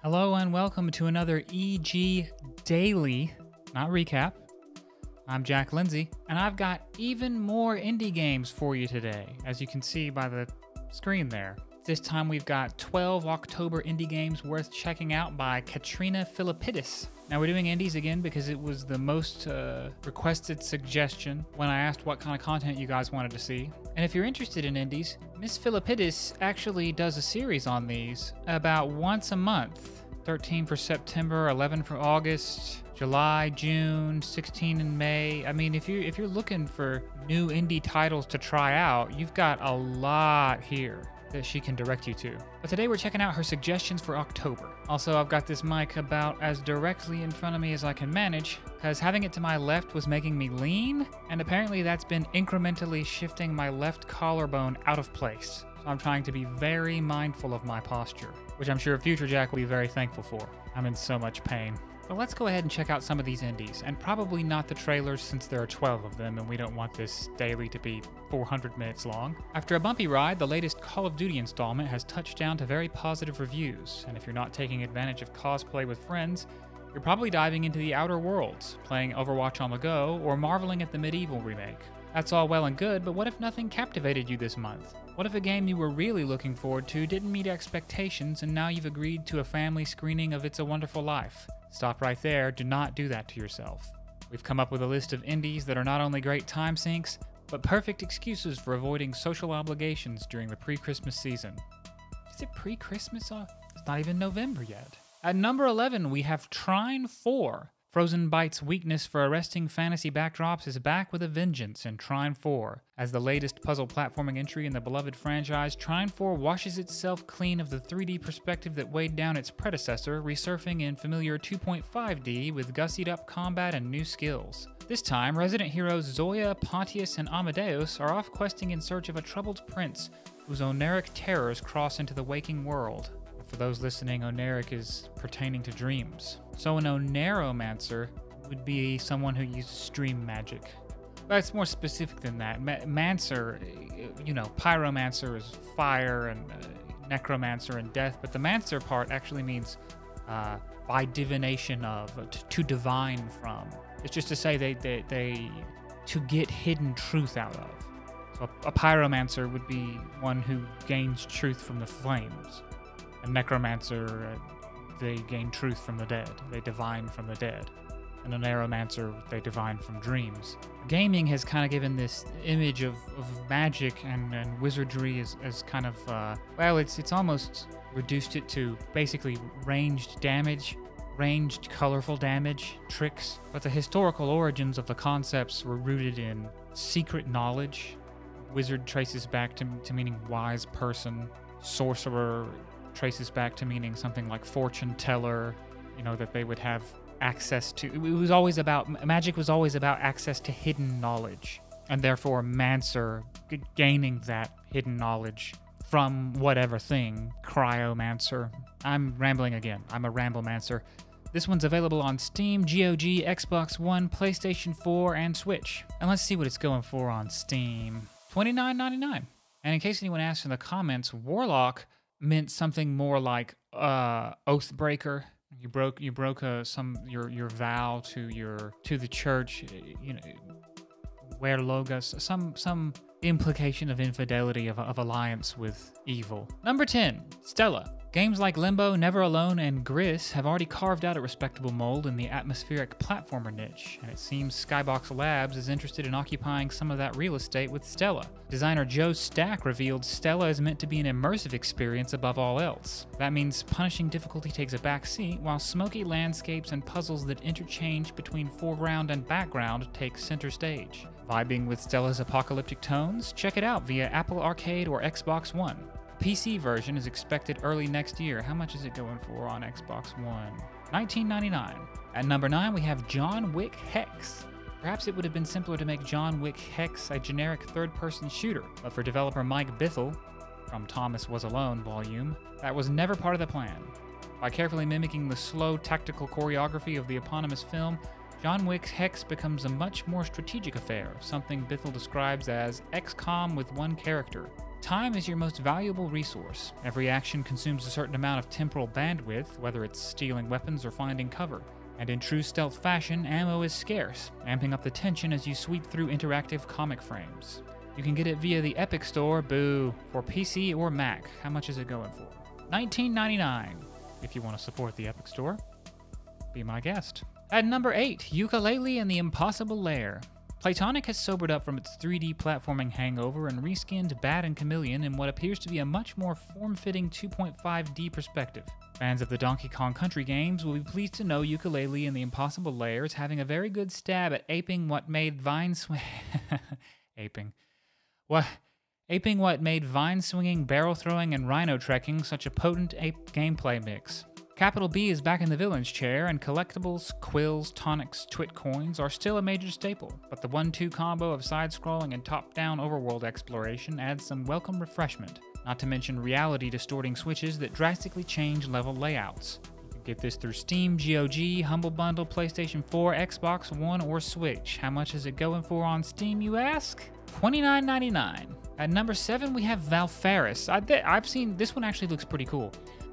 Hello and welcome to another EG Daily, not recap. I'm Jack Lindsay, and I've got even more indie games for you today, as you can see by the screen there. This time we've got 12 October indie games worth checking out by Katrina Philippidis. Now we're doing indies again because it was the most requested suggestion when I asked what kind of content you guys wanted to see. And if you're interested in indies, Miss Philippidis actually does a series on these about once a month. 13 for September, 11 for August, July, June, 16 in May. I mean, if you're looking for new indie titles to try out, you've got a lot here that she can direct you to. But today we're checking out her suggestions for October. Also, I've got this mic about as directly in front of me as I can manage, because having it to my left was making me lean, and apparently that's been incrementally shifting my left collarbone out of place. So I'm trying to be very mindful of my posture, which I'm sure future Jack will be very thankful for. I'm in so much pain. But let's go ahead and check out some of these indies, and probably not the trailers since there are 12 of them and we don't want this daily to be 400 minutes long. After a bumpy ride, the latest Call of Duty installment has touched down to very positive reviews, and if you're not taking advantage of cosplay with friends, you're probably diving into the Outer Worlds, playing Overwatch on the go, or marveling at the Medieval remake. That's all well and good, but what if nothing captivated you this month? What if a game you were really looking forward to didn't meet expectations and now you've agreed to a family screening of It's a Wonderful Life? Stop right there, do not do that to yourself. We've come up with a list of indies that are not only great time sinks, but perfect excuses for avoiding social obligations during the pre-Christmas season. Is it pre-Christmas? It's not even November yet. At number 11, we have Trine 4. Frozen Byte's weakness for arresting fantasy backdrops is back with a vengeance in Trine 4. As the latest puzzle platforming entry in the beloved franchise, Trine 4 washes itself clean of the 3D perspective that weighed down its predecessor, resurfing in familiar 2.5D with gussied-up combat and new skills. This time, resident heroes Zoya, Pontius, and Amadeus are off questing in search of a troubled prince whose oneric terrors cross into the waking world. For those listening, oneric is pertaining to dreams. So an oneromancer would be someone who uses dream magic. But it's more specific than that. Mancer, pyromancer is fire, and necromancer and death, but the mancer part actually means by divination of, to divine from. It's just to say they to get hidden truth out of. So a pyromancer would be one who gains truth from the flames. A necromancer, they gain truth from the dead. They divine from the dead. And a neuromancer, they divine from dreams. Gaming has kind of given this image of magic and wizardry as kind of, it's almost reduced it to basically ranged damage, ranged colorful damage, tricks. But the historical origins of the concepts were rooted in secret knowledge. Wizard traces back to meaning wise person. Sorcerer traces back to meaning something like fortune teller, that they would have access to. Magic was always about access to hidden knowledge, and therefore Mancer gaining that hidden knowledge from whatever thing, cryomancer. I'm rambling again. I'm a ramblemancer. This one's available on Steam, GOG, Xbox One, PlayStation 4, and Switch. And let's see what it's going for on Steam. $29.99. And in case anyone asks in the comments, Warlock meant something more like Oathbreaker. You broke your vow to the church. Wear logos. Some implication of infidelity of alliance with evil. Number 10, Stella. Games like Limbo, Never Alone, and Gris have already carved out a respectable mold in the atmospheric platformer niche, and it seems Skybox Labs is interested in occupying some of that real estate with Stella. Designer Joe Stack revealed Stella is meant to be an immersive experience above all else. That means punishing difficulty takes a back seat, while smoky landscapes and puzzles that interchange between foreground and background take center stage. Vibing with Stella's apocalyptic tones? Check it out via Apple Arcade or Xbox One. PC version is expected early next year. How much is it going for on Xbox One? $19.99. At number 9, we have John Wick Hex. Perhaps it would have been simpler to make John Wick Hex a generic third-person shooter, but for developer Mike Bithell, from Thomas Was Alone volume, that was never part of the plan. By carefully mimicking the slow, tactical choreography of the eponymous film, John Wick Hex becomes a much more strategic affair, something Bithell describes as XCOM with one character. Time is your most valuable resource. Every action consumes a certain amount of temporal bandwidth, whether it's stealing weapons or finding cover. And in true stealth fashion, ammo is scarce, amping up the tension as you sweep through interactive comic frames. You can get it via the Epic Store, boo, for PC or Mac. How much is it going for? $19.99. If you want to support the Epic Store, be my guest. At number 8, Ukulele and the Impossible Lair. Playtonic has sobered up from its 3D platforming hangover and reskinned Bat and Chameleon in what appears to be a much more form-fitting 2.5D perspective. Fans of the Donkey Kong Country games will be pleased to know Ukulele and the Impossible Lair is having a very good stab at aping what made what made vine-swinging, barrel-throwing, and rhino-trekking such a potent ape gameplay mix. Capital B is back in the villain's chair, and collectibles, quills, tonics, twit coins are still a major staple, but the 1-2 combo of side-scrolling and top-down overworld exploration adds some welcome refreshment, not to mention reality-distorting switches that drastically change level layouts. You can get this through Steam, GOG, Humble Bundle, PlayStation 4, Xbox One, or Switch. How much is it going for on Steam, you ask? $29.99. At number 7, we have Valfaris. I've seen, this one actually looks pretty cool.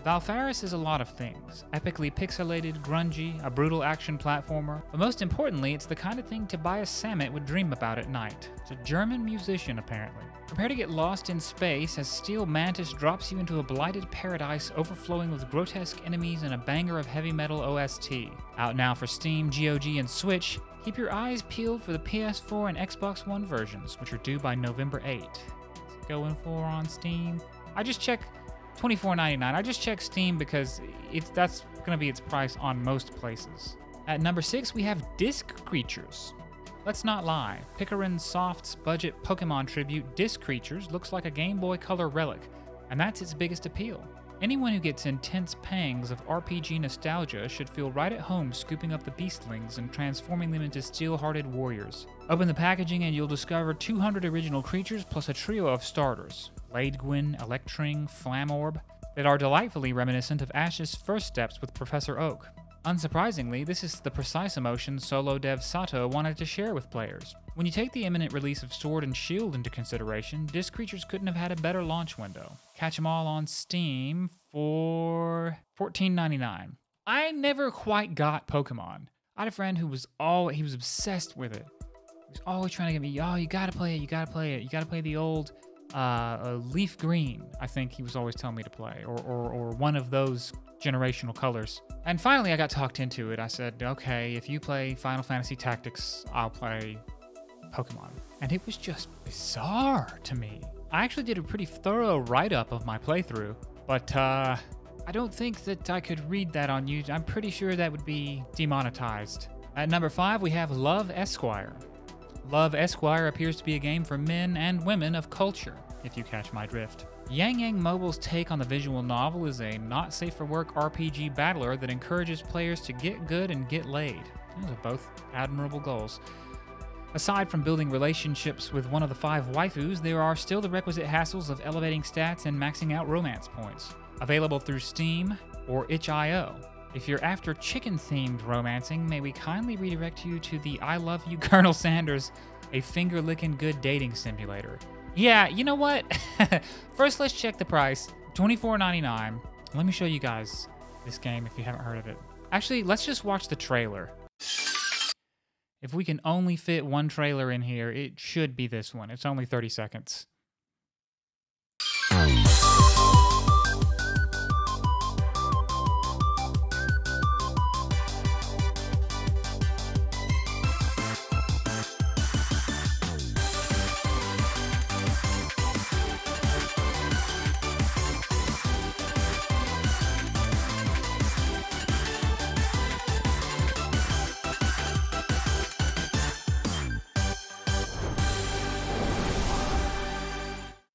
Valfaris is a lot of things. Epically pixelated, grungy, a brutal action platformer, but most importantly, it's the kind of thing Tobias Sammet would dream about at night. It's a German musician, apparently. Prepare to get lost in space as Steel Mantis drops you into a blighted paradise overflowing with grotesque enemies and a banger of heavy metal OST. Out now for Steam, GOG, and Switch. Keep your eyes peeled for the PS4 and Xbox One versions, which are due by November 8. What's it going for on Steam? I just checked $24.99. I just checked Steam because that's going to be its price on most places. At number 6, we have Disc Creatures. Let's not lie, Picarin's Soft's budget Pokemon tribute Disc Creatures looks like a Game Boy Color relic, and that's its biggest appeal. Anyone who gets intense pangs of RPG nostalgia should feel right at home scooping up the beastlings and transforming them into steel-hearted warriors. Open the packaging and you'll discover 200 original creatures plus a trio of starters, Laidgwyn, Electring, Flamorb, that are delightfully reminiscent of Ash's first steps with Professor Oak. Unsurprisingly, this is the precise emotion solo dev Sato wanted to share with players. When you take the imminent release of Sword and Shield into consideration, Disc Creatures couldn't have had a better launch window. Catch them all on Steam for $14.99. I never quite got Pokemon. I had a friend who was obsessed with it. He was always trying to get me, oh, you gotta play it, you gotta play it, you gotta play the old Leaf Green, I think he was always telling me to play, or one of those generational colors. And finally I got talked into it. I said, okay, if you play Final Fantasy Tactics, I'll play Pokemon. And it was just bizarre to me. I actually did a pretty thorough write-up of my playthrough, but I don't think that I could read that on YouTube. I'm pretty sure that would be demonetized. At number 5, we have Love Esquire. Love Esquire appears to be a game for men and women of culture, if you catch my drift. Yang Yang Mobile's take on the visual novel is a not-safe-for-work RPG battler that encourages players to get good and get laid. Those are both admirable goals. Aside from building relationships with one of the 5 waifus, there are still the requisite hassles of elevating stats and maxing out romance points. Available through Steam or itch.io. If you're after chicken-themed romancing, may we kindly redirect you to the I Love You Colonel Sanders, a finger-licking good dating simulator. Yeah, you know what? First, let's check the price. $24.99. Let me show you guys this game if you haven't heard of it. Actually, let's just watch the trailer. If we can only fit one trailer in here, it should be this one. It's only 30 seconds.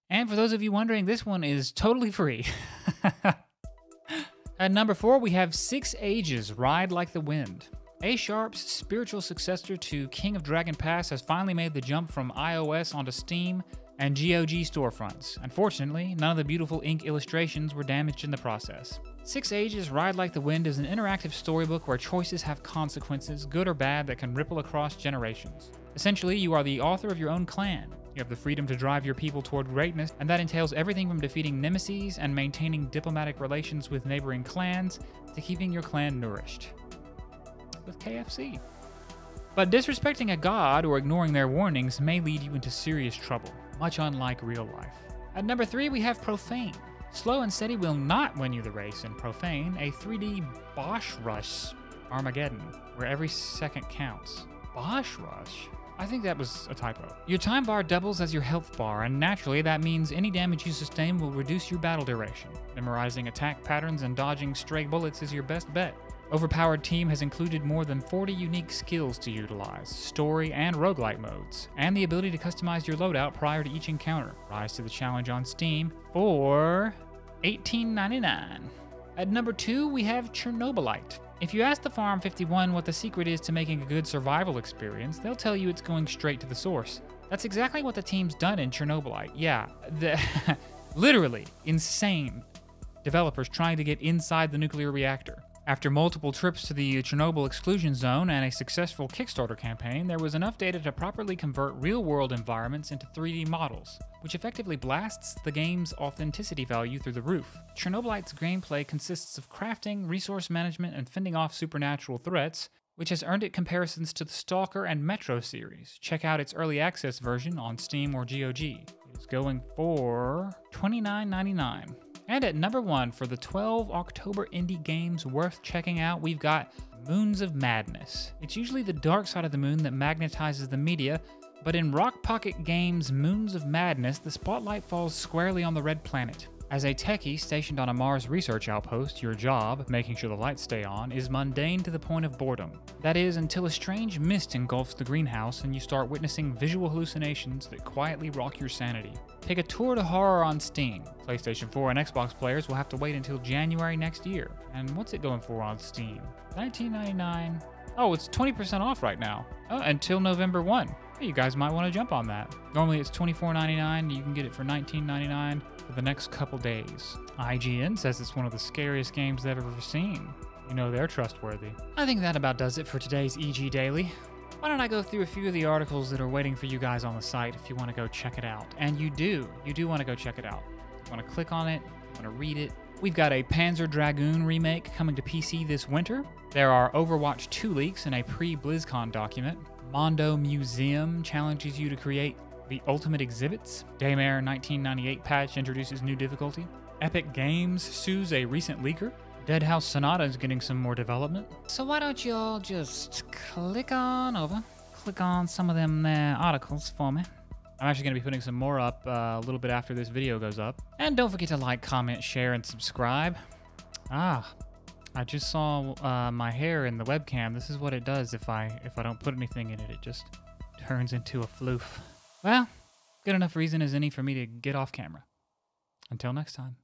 And for those of you wondering, this one is totally free. At number 4, we have 6 Ages, Ride Like the Wind. A-Sharp's spiritual successor to King of Dragon Pass has finally made the jump from iOS onto Steam, and GOG storefronts. Unfortunately, none of the beautiful ink illustrations were damaged in the process. 6 Ages Ride Like the Wind is an interactive storybook where choices have consequences, good or bad, that can ripple across generations. Essentially, you are the author of your own clan. You have the freedom to drive your people toward greatness, and that entails everything from defeating nemesis and maintaining diplomatic relations with neighboring clans to keeping your clan nourished. With KFC. But disrespecting a god or ignoring their warnings may lead you into serious trouble, much unlike real life. At number 3, we have Profane. Slow and steady will not win you the race in Profane, a 3D Bosch rush Armageddon, where every second counts. Bosch rush? I think that was a typo. Your time bar doubles as your health bar, and naturally that means any damage you sustain will reduce your battle duration. Memorizing attack patterns and dodging stray bullets is your best bet. Overpowered Team has included more than 40 unique skills to utilize, story and roguelite modes, and the ability to customize your loadout prior to each encounter. Rise to the challenge on Steam for $18.99. At number 2, we have Chernobyl Light. If you ask the Farm 51 what the secret is to making a good survival experience, they'll tell you it's going straight to the source. That's exactly what the team's done in Chernobyl Light. Yeah, literally insane developers trying to get inside the nuclear reactor. After multiple trips to the Chernobyl exclusion zone and a successful Kickstarter campaign, there was enough data to properly convert real-world environments into 3D models, which effectively blasts the game's authenticity value through the roof. Chernobyl Light's gameplay consists of crafting, resource management, and fending off supernatural threats, which has earned it comparisons to the Stalker and Metro series. Check out its early access version on Steam or GOG. It is going for $29.99. And at number 1 for the 12 October indie games worth checking out, we've got Moons of Madness. It's usually the dark side of the moon that magnetizes the media, but in Rock Pocket Games' Moons of Madness, the spotlight falls squarely on the Red Planet. As a techie stationed on a Mars research outpost, your job, making sure the lights stay on, is mundane to the point of boredom. That is, until a strange mist engulfs the greenhouse and you start witnessing visual hallucinations that quietly rock your sanity. Take a tour to horror on Steam. PlayStation 4 and Xbox players will have to wait until January next year. And what's it going for on Steam? $19.99. Oh, it's 20% off right now. Oh, until November 1. Hey, you guys might want to jump on that. Normally it's $24.99. You can get it for $19.99 for the next couple days. IGN says it's one of the scariest games they've ever seen. You know they're trustworthy. I think that about does it for today's EG Daily. Why don't I go through a few of the articles that are waiting for you guys on the site if you want to go check it out. And you do want to go check it out. You want to click on it, you want to read it. We've got a Panzer Dragoon remake coming to PC this winter. There are Overwatch 2 leaks in a pre-BlizzCon document. Mondo Museum challenges you to create the ultimate exhibits. Daymare 1998 patch introduces new difficulty. Epic Games sues a recent leaker. Dead House Sonata is getting some more development. So why don't you all just click on over, click on some of them articles for me. I'm actually going to be putting some more up a little bit after this video goes up. And don't forget to like, comment, share, and subscribe. I just saw my hair in the webcam. This is what it does if I don't put anything in it. It just turns into a floof. Well, good enough reason as any for me to get off camera. Until next time.